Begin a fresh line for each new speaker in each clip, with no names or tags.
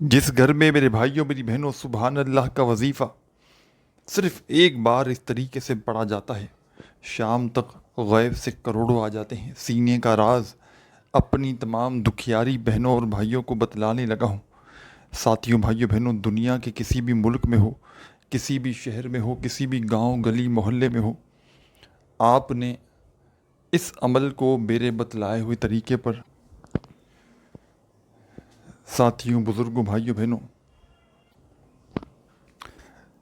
جس گھر میں میرے بھائیوں میری بہنوں سبحان اللہ کا وظیفہ صرف ایک بار اس طریقے سے پڑھا جاتا ہے، شام تک غیب سے کروڑوں آ جاتے ہیں۔ سینے کا راز اپنی تمام دکھیاری بہنوں اور بھائیوں کو بتلانے لگا ہوں۔ ساتھیوں، بھائیوں بہنوں، دنیا کے کسی بھی ملک میں ہو، کسی بھی شہر میں ہو، کسی بھی گاؤں گلی محلے میں ہو، آپ نے اس عمل کو میرے بتلائے ہوئے طریقے پر، ساتھیوں، بزرگوں، بھائیوں بہنوں،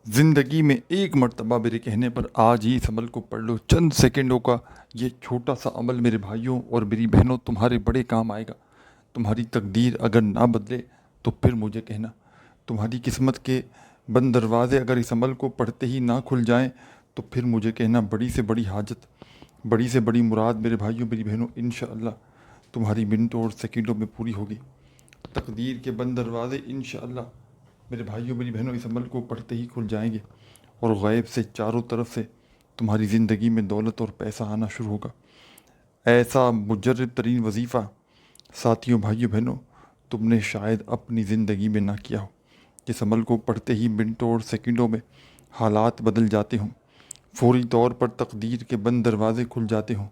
زندگی میں ایک مرتبہ میرے کہنے پر آج ہی اس عمل کو پڑھ لو۔ چند سیکنڈوں کا یہ چھوٹا سا عمل میرے بھائیوں اور میری بہنوں تمہارے بڑے کام آئے گا۔ تمہاری تقدیر اگر نہ بدلے تو پھر مجھے کہنا، تمہاری قسمت کے بند دروازے اگر اس عمل کو پڑھتے ہی نہ کھل جائیں تو پھر مجھے کہنا، بڑی سے بڑی حاجت، بڑی سے بڑی مراد میرے بھائیوں میری بہنوں انشاءاللہ تمہاری منٹوں اور سیکنڈوں میں پوری ہوگی۔ تقدیر کے بند دروازے انشاءاللہ میرے بھائیوں میری بہنوں اس عمل کو پڑھتے ہی کھل جائیں گے، اور غیب سے چاروں طرف سے تمہاری زندگی میں دولت اور پیسہ آنا شروع ہوگا۔ ایسا مجرب ترین وظیفہ ساتھیوں، بھائیوں بہنوں، تم نے شاید اپنی زندگی میں نہ کیا ہو۔ جس عمل کو پڑھتے ہی منٹوں اور سیکنڈوں میں حالات بدل جاتے ہوں، فوری طور پر تقدیر کے بند دروازے کھل جاتے ہوں۔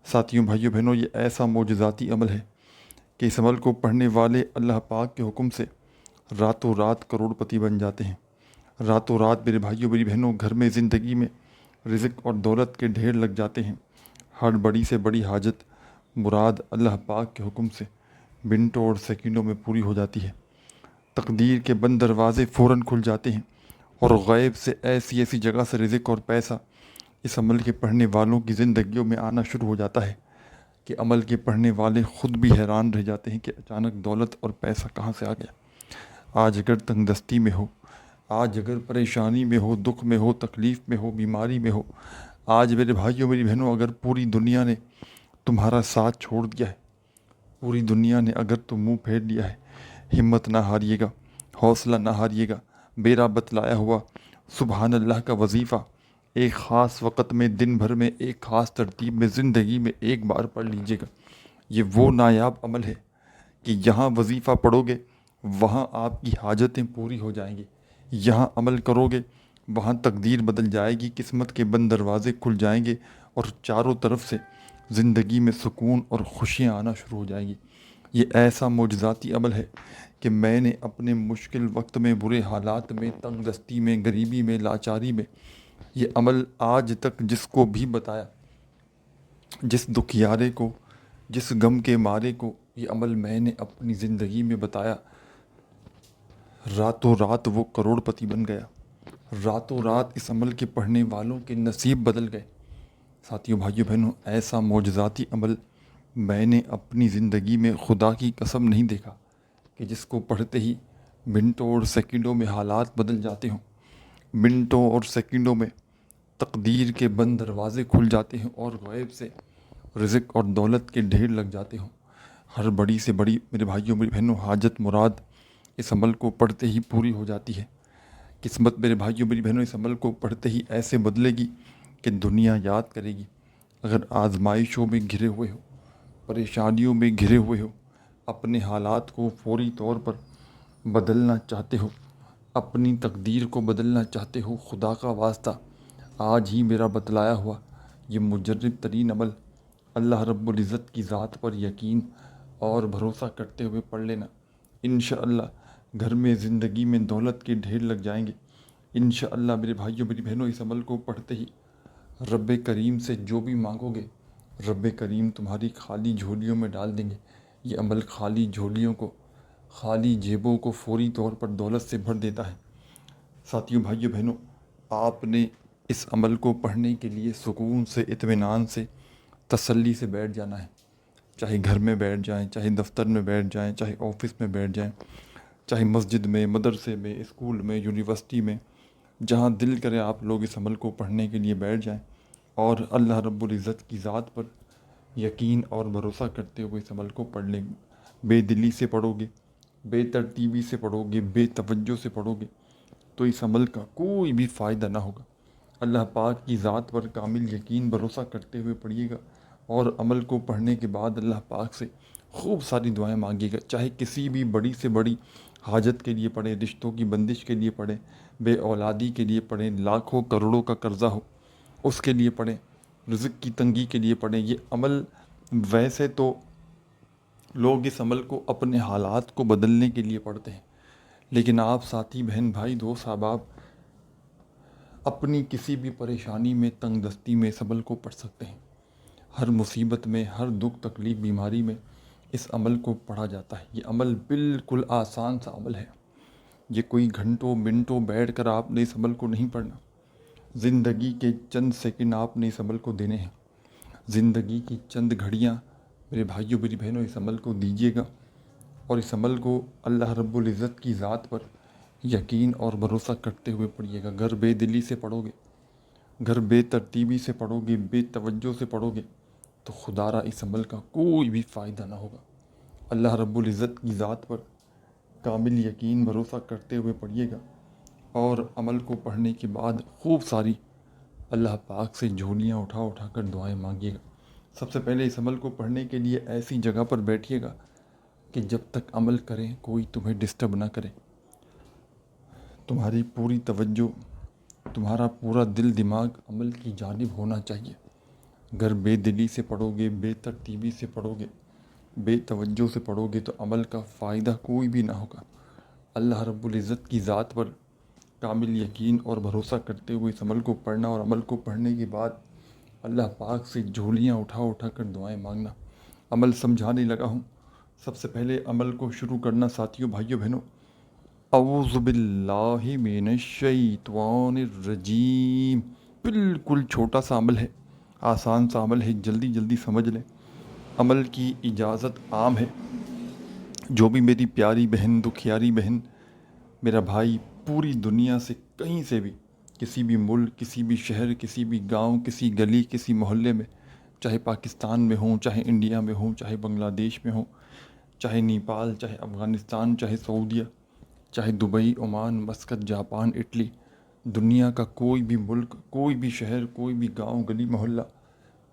ساتھیوں، بھائیوں بہنوں، یہ ایسا معجزاتی عمل ہے کہ اس عمل کو پڑھنے والے اللہ پاک کے حکم سے راتوں رات کروڑ پتی بن جاتے ہیں۔ راتوں رات میرے بھائیوں میری بہنوں گھر میں زندگی میں رزق اور دولت کے ڈھیر لگ جاتے ہیں۔ ہر بڑی سے بڑی حاجت مراد اللہ پاک کے حکم سے منٹوں اور سیکنڈوں میں پوری ہو جاتی ہے۔ تقدیر کے بند دروازے فوراً کھل جاتے ہیں، اور غیب سے ایسی ایسی جگہ سے رزق اور پیسہ اس عمل کے پڑھنے والوں کی زندگیوں میں آنا شروع ہو جاتا ہے کہ عمل کے پڑھنے والے خود بھی حیران رہ جاتے ہیں کہ اچانک دولت اور پیسہ کہاں سے آ گیا۔ آج اگر تنگ دستی میں ہو، آج اگر پریشانی میں ہو، دکھ میں ہو، تکلیف میں ہو، بیماری میں ہو، آج میرے بھائیوں میری بہنوں اگر پوری دنیا نے تمہارا ساتھ چھوڑ دیا ہے، پوری دنیا نے اگر تم منہ پھیر لیا ہے، ہمت نہ ہاریے گا، حوصلہ نہ ہاریے گا۔ میرا بتلایا ہوا سبحان اللہ کا وظیفہ ایک خاص وقت میں، دن بھر میں، ایک خاص ترتیب میں، زندگی میں ایک بار پڑھ لیجیے گا۔ یہ وہ نایاب عمل ہے کہ یہاں وظیفہ پڑھو گے وہاں آپ کی حاجتیں پوری ہو جائیں گی، یہاں عمل کرو گے وہاں تقدیر بدل جائے گی، قسمت کے بند دروازے کھل جائیں گے، اور چاروں طرف سے زندگی میں سکون اور خوشیاں آنا شروع ہو جائیں گی۔ یہ ایسا معجزاتی عمل ہے کہ میں نے اپنے مشکل وقت میں، برے حالات میں، تنگ دستی میں، غریبی میں، لاچاری میں یہ عمل آج تک جس کو بھی بتایا، جس دکھیارے کو، جس غم کے مارے کو یہ عمل میں نے اپنی زندگی میں بتایا، راتوں رات وہ کروڑ پتی بن گیا۔ راتوں رات اس عمل کے پڑھنے والوں کے نصیب بدل گئے۔ ساتھیوں، بھائیوں بہنوں، ایسا معجزاتی عمل میں نے اپنی زندگی میں خدا کی قسم نہیں دیکھا کہ جس کو پڑھتے ہی منٹوں اور سیکنڈوں میں حالات بدل جاتے ہوں، منٹوں اور سیکنڈوں میں تقدیر کے بند دروازے کھل جاتے ہیں، اور غیب سے رزق اور دولت کے ڈھیر لگ جاتے ہوں۔ ہر بڑی سے بڑی میرے بھائیوں میری بہنوں حاجت مراد اس عمل کو پڑھتے ہی پوری ہو جاتی ہے۔ قسمت میرے بھائیوں میری بہنوں اس عمل کو پڑھتے ہی ایسے بدلے گی کہ دنیا یاد کرے گی۔ اگر آزمائشوں میں گھرے ہوئے ہو، پریشانیوں میں گھرے ہوئے ہو، اپنے حالات کو فوری طور پر بدلنا چاہتے ہو، اپنی تقدیر کو بدلنا چاہتے ہو، خدا کا واسطہ آج ہی میرا بتلایا ہوا یہ مجرب ترین عمل اللہ رب العزت کی ذات پر یقین اور بھروسہ کرتے ہوئے پڑھ لینا۔ انشاءاللہ گھر میں، زندگی میں دولت کے ڈھیر لگ جائیں گے۔ انشاءاللہ میرے بھائیوں میری بہنوں اس عمل کو پڑھتے ہی رب کریم سے جو بھی مانگو گے رب کریم تمہاری خالی جھولیوں میں ڈال دیں گے۔ یہ عمل خالی جھولیوں کو، خالی جیبوں کو فوری طور پر دولت سے بھر دیتا ہے۔ ساتھیوں، بھائیوں بہنوں، آپ نے اس عمل کو پڑھنے کے لیے سکون سے، اطمینان سے، تسلی سے بیٹھ جانا ہے۔ چاہے گھر میں بیٹھ جائیں، چاہے دفتر میں بیٹھ جائیں، چاہے آفس میں بیٹھ جائیں، چاہے مسجد میں، مدرسے میں، اسکول میں، یونیورسٹی میں، جہاں دل کرے آپ لوگ اس عمل کو پڑھنے کے لیے بیٹھ جائیں، اور اللہ رب العزت کی ذات پر یقین اور بھروسہ کرتے ہوئے اس عمل کو پڑھ لیں گے۔ بے دلی سے پڑھو گے، بے ترتیبی سے پڑھو گے، بے توجہ سے پڑھو گے تو اس عمل کا کوئی بھی فائدہ نہ ہوگا۔ اللہ پاک کی ذات پر کامل یقین بھروسہ کرتے ہوئے پڑھیے گا، اور عمل کو پڑھنے کے بعد اللہ پاک سے خوب ساری دعائیں مانگیے گا، چاہے کسی بھی بڑی سے بڑی حاجت کے لیے پڑھیں، رشتوں کی بندش کے لیے پڑھیں، بے اولادی کے لیے پڑھیں، لاکھوں کروڑوں کا قرضہ ہو اس کے لیے پڑھیں، رزق کی تنگی کے لیے پڑھیں۔ یہ عمل ویسے تو لوگ اس عمل کو اپنے حالات کو بدلنے کے لیے پڑھتے ہیں، لیکن آپ ساتھی، بہن، بھائی، دوست، احباب اپنی کسی بھی پریشانی میں، تنگ دستی میں اس عمل کو پڑھ سکتے ہیں۔ ہر مصیبت میں، ہر دکھ تکلیف بیماری میں اس عمل کو پڑھا جاتا ہے۔ یہ عمل بالکل آسان سا عمل ہے۔ یہ کوئی گھنٹوں منٹوں بیٹھ کر آپ نے اس عمل کو نہیں پڑھنا۔ زندگی کے چند سیکنڈ آپ نے اس عمل کو دینے ہیں، زندگی کی چند گھڑیاں میرے بھائیوں میری بہنوں اس عمل کو دیجیے گا، اور اس عمل کو اللہ رب العزت کی ذات پر یقین اور بھروسہ کرتے ہوئے پڑھیے گا۔ گر بے دلی سے پڑھو گے، گر بے ترتیبی سے پڑھو گے، بے توجہ سے پڑھو گے تو خدا را اس عمل کا کوئی بھی فائدہ نہ ہوگا۔ اللہ رب العزت کی ذات پر کامل یقین بھروسہ کرتے ہوئے پڑھیے گا، اور عمل کو پڑھنے کے بعد خوب ساری اللہ پاک سے جھولیاں اٹھا اٹھا کر دعائیں مانگیے گا۔ سب سے پہلے اس عمل کو پڑھنے کے لیے ایسی جگہ پر بیٹھیے گا کہ جب تک عمل کریں کوئی تمہیں ڈسٹرب نہ کرے۔ تمہاری پوری توجہ، تمہارا پورا دل دماغ عمل کی جانب ہونا چاہیے۔ اگر بے دلی سے پڑھو گے، بے ترتیبی سے پڑھو گے، بے توجہ سے پڑھو گے تو عمل کا فائدہ کوئی بھی نہ ہوگا۔ اللہ رب العزت کی ذات پر کامل یقین اور بھروسہ کرتے ہوئے اس عمل کو پڑھنا، اور عمل کو پڑھنے کے بعد اللہ پاک سے جھولیاں اٹھا اٹھا کر دعائیں مانگنا۔ عمل سمجھانے لگا ہوں۔ سب سے پہلے عمل کو شروع کرنا ساتھیوں، بھائیوں، بہنوں، اعوذ باللہ من الشیطان الرجیم۔ بالکل چھوٹا سا عمل ہے، آسان سا عمل ہے، جلدی جلدی سمجھ لیں۔ عمل کی اجازت عام ہے۔ جو بھی میری پیاری بہن، دکھیاری بہن، میرا بھائی پوری دنیا سے کہیں سے بھی، کسی بھی ملک، کسی بھی شہر، کسی بھی گاؤں، کسی گلی، کسی محلے میں، چاہے پاکستان میں ہوں، چاہے انڈیا میں ہوں، چاہے بنگلہ دیش میں ہوں، چاہے نیپال، چاہے افغانستان، چاہے سعودیہ، چاہے Dubai, Oman, Muscat, Japan, Italy, دنیا کا کوئی بھی ملک، کوئی بھی شہر، کوئی بھی گاؤں، گلی، محلہ،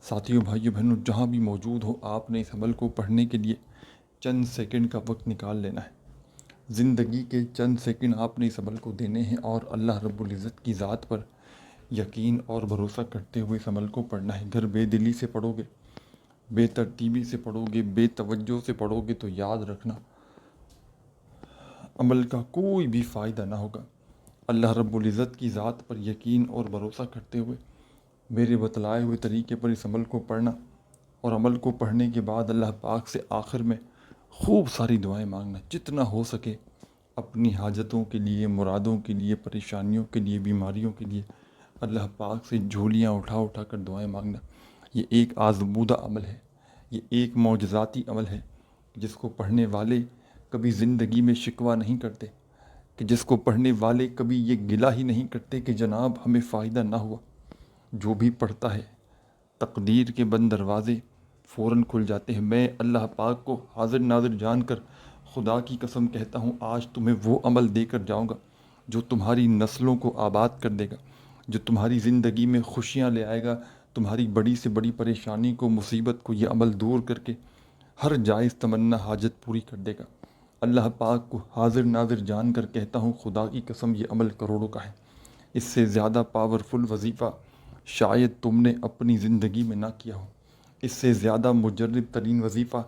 ساتھیوں، بھائیوں، بہنوں، جہاں بھی موجود ہو، آپ نے اس عمل کو پڑھنے کے لیے چند سیکنڈ کا وقت نکال لینا ہے۔ زندگی کے چند سیکنڈ آپ نے اس عمل کو دینے ہیں، اور اللہ رب العزت کی ذات پر یقین اور بھروسہ کرتے ہوئے اس عمل کو پڑھنا ہے۔ اگر بے دلی سے پڑھو گے، بے ترتیبی سے پڑھو گے، بے توجہ سے پڑھو گے تو یاد رکھنا عمل کا کوئی بھی فائدہ نہ ہوگا۔ اللہ رب العزت کی ذات پر یقین اور بھروسہ کرتے ہوئے میرے بتلائے ہوئے طریقے پر اس عمل کو پڑھنا، اور عمل کو پڑھنے کے بعد اللہ پاک سے آخر میں خوب ساری دعائیں مانگنا، جتنا ہو سکے اپنی حاجتوں کے لیے، مرادوں کے لیے، پریشانیوں کے لیے، بیماریوں کے لیے اللہ پاک سے جھولیاں اٹھا اٹھا کر دعائیں مانگنا۔ یہ ایک آزمودہ عمل ہے، یہ ایک معجزاتی عمل ہے، جس کو پڑھنے والے کبھی زندگی میں شکوہ نہیں کرتے، کہ جس کو پڑھنے والے کبھی یہ گلہ ہی نہیں کرتے کہ جناب ہمیں فائدہ نہ ہوا۔ جو بھی پڑھتا ہے تقدیر کے بند دروازے فوراً کھل جاتے ہیں۔ میں اللہ پاک کو حاضر ناظر جان کر خدا کی قسم کہتا ہوں، آج تمہیں وہ عمل دے کر جاؤں گا جو تمہاری نسلوں کو آباد کر دے گا، جو تمہاری زندگی میں خوشیاں لے آئے گا، تمہاری بڑی سے بڑی پریشانی کو، مصیبت کو یہ عمل دور کر کے ہر جائز تمنا حاجت پوری کر دے گا۔ اللہ پاک کو حاضر ناظر جان کر کہتا ہوں، خدا کی قسم یہ عمل کروڑوں کا ہے۔ اس سے زیادہ پاورفل وظیفہ شاید تم نے اپنی زندگی میں نہ کیا ہو، اس سے زیادہ مجرب ترین وظیفہ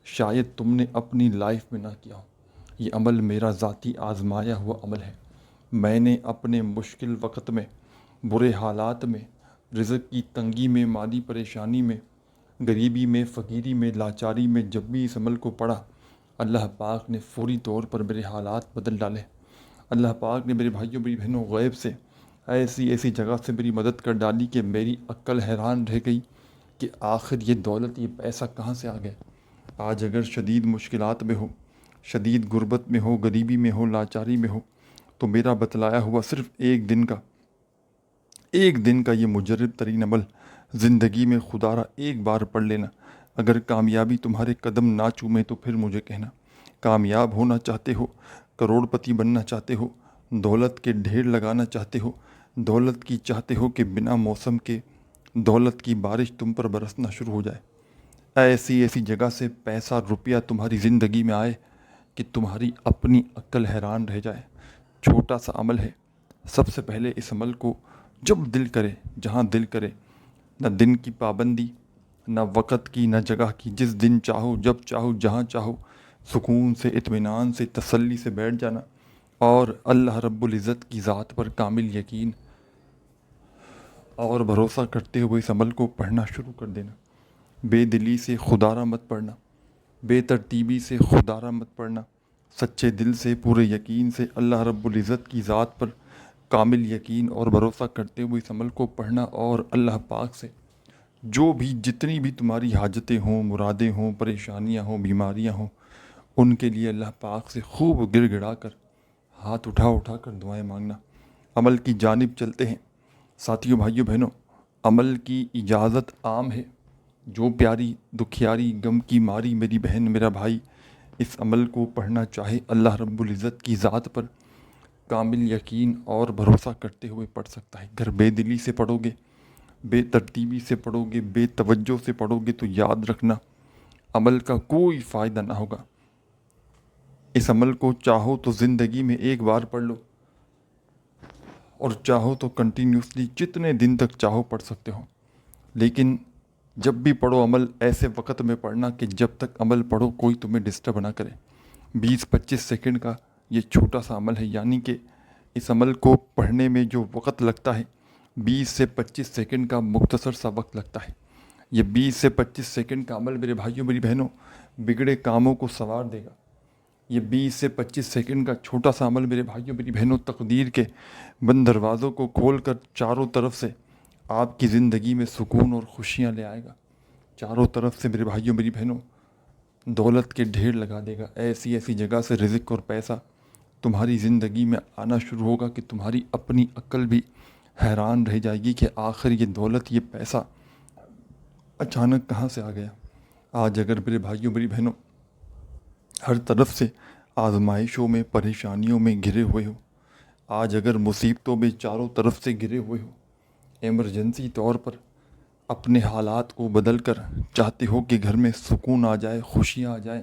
شاید تم نے اپنی لائف میں نہ کیا ہو۔ یہ عمل میرا ذاتی آزمایا ہوا عمل ہے۔ میں نے اپنے مشکل وقت میں، برے حالات میں، رزق کی تنگی میں، مالی پریشانی میں، غریبی میں، فقیری میں، لاچاری میں جب بھی اس عمل کو پڑھا، اللہ پاک نے فوری طور پر میرے حالات بدل ڈالے۔ اللہ پاک نے میرے بھائیوں میری بہنوں غیب سے ایسی ایسی جگہ سے میری مدد کر ڈالی کہ میری عقل حیران رہ گئی کہ آخر یہ دولت، یہ پیسہ کہاں سے آ گیا۔ آج اگر شدید مشکلات میں ہو، شدید غربت میں ہو، غریبی میں ہو، لاچاری میں ہو، تو میرا بتلایا ہوا صرف ایک دن کا یہ مجرب ترین عمل زندگی میں خدا را ایک بار پڑھ لینا۔ اگر کامیابی تمہارے قدم نہ چومے تو پھر مجھے کہنا۔ کامیاب ہونا چاہتے ہو، کروڑ پتی بننا چاہتے ہو، دولت کے ڈھیر لگانا چاہتے ہو، دولت کی چاہتے ہو کہ بنا موسم کے دولت کی بارش تم پر برسنا شروع ہو جائے، ایسی ایسی جگہ سے پیسہ، روپیہ تمہاری زندگی میں آئے کہ تمہاری اپنی عقل حیران رہ جائے۔ چھوٹا سا عمل ہے، سب سے پہلے اس عمل کو جب دل کرے، جہاں دل کرے، نہ دن کی پابندی، نہ وقت کی، نہ جگہ کی، جس دن چاہو، جب چاہو، جہاں چاہو، سکون سے، اطمینان سے، تسلی سے بیٹھ جانا اور اللہ رب العزت کی ذات پر کامل یقین اور بھروسہ کرتے ہوئے اس عمل کو پڑھنا شروع کر دینا۔ بے دلی سے خودارہ مت پڑھنا، بے ترتیبی سے خودارہ مت پڑھنا، سچے دل سے، پورے یقین سے اللہ رب العزت کی ذات پر کامل یقین اور بھروسہ کرتے ہوئے اس عمل کو پڑھنا اور اللہ پاک سے جو بھی جتنی بھی تمہاری حاجتیں ہوں، مرادیں ہوں، پریشانیاں ہوں، بیماریاں ہوں، ان کے لیے اللہ پاک سے خوب گر گڑا کر، ہاتھ اٹھا اٹھا کر دعائیں مانگنا۔ عمل کی جانب چلتے ہیں۔ ساتھیوں، بھائیوں، بہنوں، عمل کی اجازت عام ہے۔ جو پیاری، دکھیاری، غم کی ماری میری بہن، میرا بھائی اس عمل کو پڑھنا چاہے، اللہ رب العزت کی ذات پر کامل یقین اور بھروسہ کرتے ہوئے پڑھ سکتا ہے۔ اگر بے دلی سے پڑھو گے، بے ترتیبی سے پڑھو گے، بے توجہ سے پڑھو گے تو یاد رکھنا عمل کا کوئی فائدہ نہ ہوگا۔ اس عمل کو چاہو تو زندگی میں ایک بار پڑھ لو اور چاہو تو کنٹینیوسلی جتنے دن تک چاہو پڑھ سکتے ہو، لیکن جب بھی پڑھو عمل ایسے وقت میں پڑھنا کہ جب تک عمل پڑھو کوئی تمہیں ڈسٹرب نہ کرے۔ 20-25 سیکنڈ کا یہ چھوٹا سا عمل ہے، یعنی کہ اس عمل کو پڑھنے میں جو وقت لگتا ہے 20 سے 25 سیکنڈ کا مختصر سا وقت لگتا ہے۔ یہ 20 سے 25 سیکنڈ کا عمل میرے بھائیوں، میری بہنوں، بگڑے کاموں کو سنوار دے گا۔ یہ 20 سے 25 سیکنڈ کا چھوٹا سا عمل میرے بھائیوں، میری بہنوں، تقدیر کے بند دروازوں کو کھول کر چاروں طرف سے آپ کی زندگی میں سکون اور خوشیاں لے آئے گا۔ چاروں طرف سے میرے بھائیوں، میری بہنوں، دولت کے ڈھیر لگا دے گا۔ ایسی ایسی جگہ سے رزق اور پیسہ تمہاری زندگی میں آنا شروع ہوگا کہ تمہاری اپنی عقل بھی حیران رہ جائے گی کہ آخر یہ دولت، یہ پیسہ اچانک کہاں سے آ گیا۔ آج اگر میرے بھائیوں، میری بہنوں، ہر طرف سے آزمائشوں میں، پریشانیوں میں گھرے ہوئے ہو، آج اگر مصیبتوں میں چاروں طرف سے گھرے ہوئے ہو، ایمرجنسی طور پر اپنے حالات کو بدل کر چاہتے ہو کہ گھر میں سکون آ جائے، خوشیاں آ جائیں،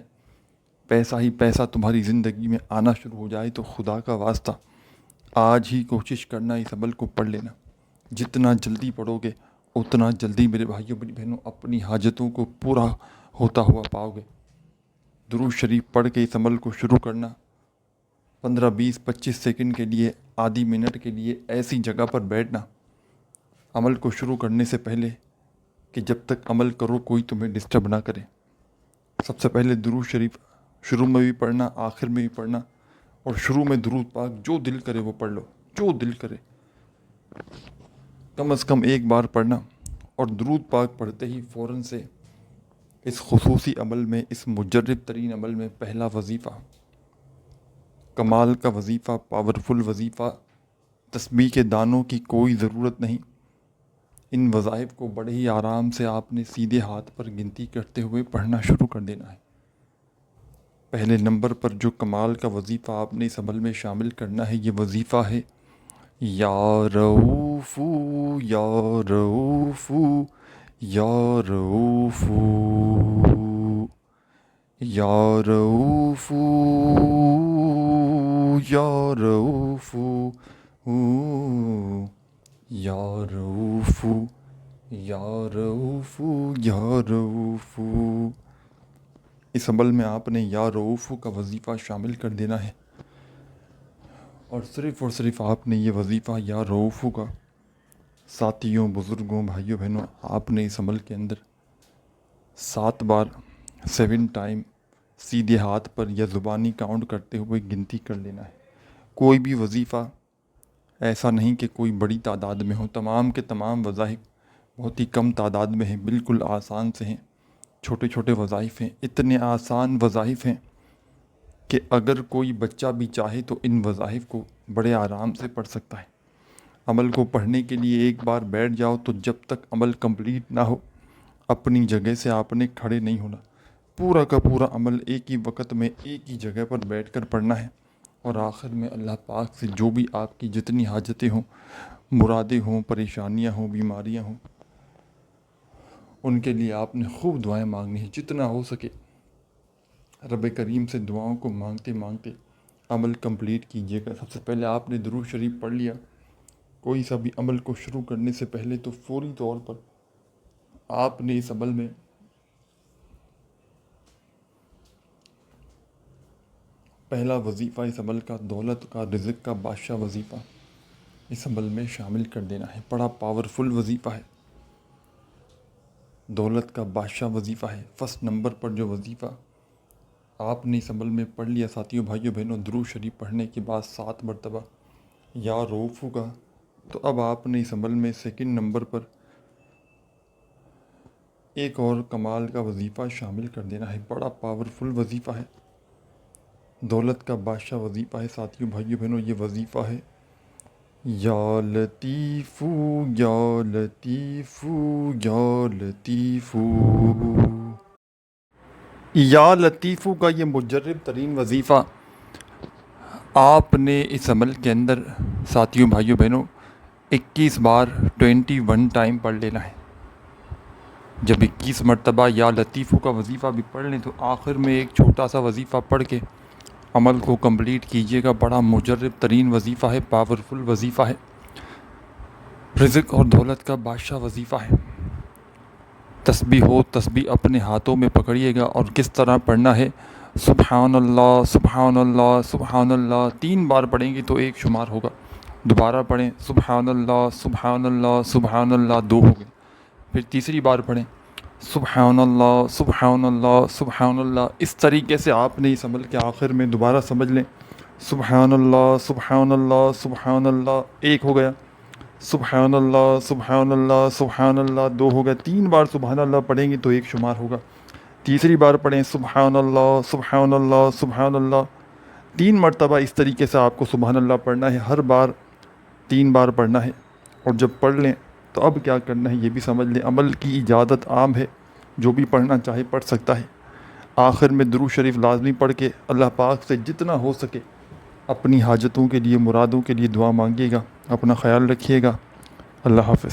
پیسہ ہی پیسہ تمہاری زندگی میں آنا شروع ہو جائے، تو خدا کا واسطہ آج ہی کوشش کرنا اس عمل کو پڑھ لینا۔ جتنا جلدی پڑھو گے اتنا جلدی میرے بھائیوں، میری بہنوں، اپنی حاجتوں کو پورا ہوتا ہوا پاؤ گے۔ درود شریف پڑھ کے اس عمل کو شروع کرنا۔ 15-20-25 سیکنڈ کے لیے، آدھی منٹ کے لیے ایسی جگہ پر بیٹھنا عمل کو شروع کرنے سے پہلے کہ جب تک عمل کرو کوئی تمہیں ڈسٹرب نہ کرے۔ سب سے پہلے درود شریف شروع میں بھی پڑھنا، آخر میں بھی پڑھنا، اور شروع میں درود پاک جو دل کرے وہ پڑھ لو، جو دل کرے، کم از کم ایک بار پڑھنا۔ اور درود پاک پڑھتے ہی فوراً سے اس خصوصی عمل میں، اس مجرب ترین عمل میں پہلا وظیفہ، کمال کا وظیفہ، پاورفل وظیفہ، تسبیح کے دانوں کی کوئی ضرورت نہیں۔ ان وظائف کو بڑے ہی آرام سے آپ نے سیدھے ہاتھ پر گنتی کرتے ہوئے پڑھنا شروع کر دینا ہے۔ پہلے نمبر پر جو کمال کا وظیفہ آپ نے اس عمل میں شامل کرنا ہے، یہ وظیفہ ہے یا رؤوف یا رؤوف یا رؤوف یا رؤوف یا رؤوف یا رؤوف یا رؤوف یا رؤوف۔ اس عمل میں آپ نے یا رؤوف کا وظیفہ شامل کر دینا ہے، اور صرف آپ نے یہ وظیفہ یا رؤوف کا، ساتھیوں، بزرگوں، بھائیوں، بہنوں، آپ نے اس عمل کے اندر 7 بار 7 ٹائم سیدھے ہاتھ پر یا زبانی کاؤنٹ کرتے ہوئے گنتی کر لینا ہے۔ کوئی بھی وظیفہ ایسا نہیں کہ کوئی بڑی تعداد میں ہو، تمام کے تمام وظائف بہت ہی کم تعداد میں ہیں، بالکل آسان سے ہیں، چھوٹے چھوٹے وظائف ہیں، اتنے آسان وظائف ہیں کہ اگر کوئی بچہ بھی چاہے تو ان وظائف کو بڑے آرام سے پڑھ سکتا ہے۔ عمل کو پڑھنے کے لیے ایک بار بیٹھ جاؤ تو جب تک عمل کمپلیٹ نہ ہو اپنی جگہ سے آپ نے کھڑے نہیں ہونا۔ پورا کا پورا عمل ایک ہی وقت میں ایک ہی جگہ پر بیٹھ کر پڑھنا ہے، اور آخر میں اللہ پاک سے جو بھی آپ کی جتنی حاجتیں ہوں، مرادیں ہوں، پریشانیاں ہوں، بیماریاں ہوں، ان کے لیے آپ نے خوب دعائیں مانگنی ہیں، جتنا ہو سکے رب کریم سے دعاؤں کو مانگتے مانگتے عمل کمپلیٹ کیجیے گا۔ سب سے پہلے آپ نے درود شریف پڑھ لیا، کوئی سا بھی عمل کو شروع کرنے سے پہلے تو فوری طور پر آپ نے اس عمل میں پہلا وظیفہ اس عمل کا دولت کا رزق کا بادشاہ وظیفہ اس عمل میں شامل کر دینا ہے۔ بڑا پاورفل وظیفہ ہے، دولت کا بادشاہ وظیفہ ہے۔ فرسٹ نمبر پر جو وظیفہ آپ نے اس عمل میں پڑھ لیا ساتھیوں بھائیوں بہنوں، درود شریف پڑھنے کے بعد 7 مرتبہ یا روف ہوگا، تو اب آپ نے اس عمل میں سیکنڈ نمبر پر ایک اور کمال کا وظیفہ شامل کر دینا ہے۔ بڑا پاورفل وظیفہ ہے، دولت کا بادشاہ وظیفہ ہے ساتھیوں بھائیوں بہنوں۔ یہ وظیفہ ہے یا لطیفو یا لطیفو یا لطیفو۔ یا لطیفو کا یہ مجرب ترین وظیفہ آپ نے اس عمل کے اندر ساتھیوں بھائیوں بہنوں 21 بار 21 ٹائم پڑھ لینا ہے۔ جب 21 مرتبہ یا لطیفو کا وظیفہ بھی پڑھ لیں تو آخر میں ایک چھوٹا سا وظیفہ پڑھ کے عمل کو کمپلیٹ کیجیے گا۔ بڑا مجرب ترین وظیفہ ہے، پاورفل وظیفہ ہے، رزق اور دولت کا بادشاہ وظیفہ ہے۔ تسبیح ہو، تسبیح اپنے ہاتھوں میں پکڑیے گا اور کس طرح پڑھنا ہے، سبحان اللہ سبحان اللہ سبحان اللہ 3 بار پڑھیں گے تو 1 شمار ہوگا، دوبارہ پڑھیں سبحان اللہ سبحان اللہ سبحان اللہ 2 ہو گئے، پھر تیسری بار پڑھیں سبحان اللہ سبحان اللہ سبحان اللہ۔ اس طریقے سے آپ نے اس عمل کے آخر میں دوبارہ سمجھ لیں سبحان اللہ سبحان اللہ سبحان اللہ 1 ہو گیا، سبحان اللہ سبحان اللہ سبحان اللہ 2 ہو گیا، 3 بار سبحان اللہ پڑھیں گے تو 1 شمار ہوگا، تیسری بار پڑھیں سبحان اللہ سبحان اللہ سبحان اللہ 3 مرتبہ۔ اس طریقے سے آپ کو سبحان اللہ پڑھنا ہے، ہر بار 3 بار پڑھنا ہے۔ اور جب پڑھ لیں تو اب کیا کرنا ہے یہ بھی سمجھ لیں، عمل کی اجازت عام ہے، جو بھی پڑھنا چاہے پڑھ سکتا ہے۔ آخر میں درود شریف لازمی پڑھ کے اللہ پاک سے جتنا ہو سکے اپنی حاجتوں کے لیے مرادوں کے لیے دعا مانگیے گا۔ اپنا خیال رکھیے گا، اللہ حافظ۔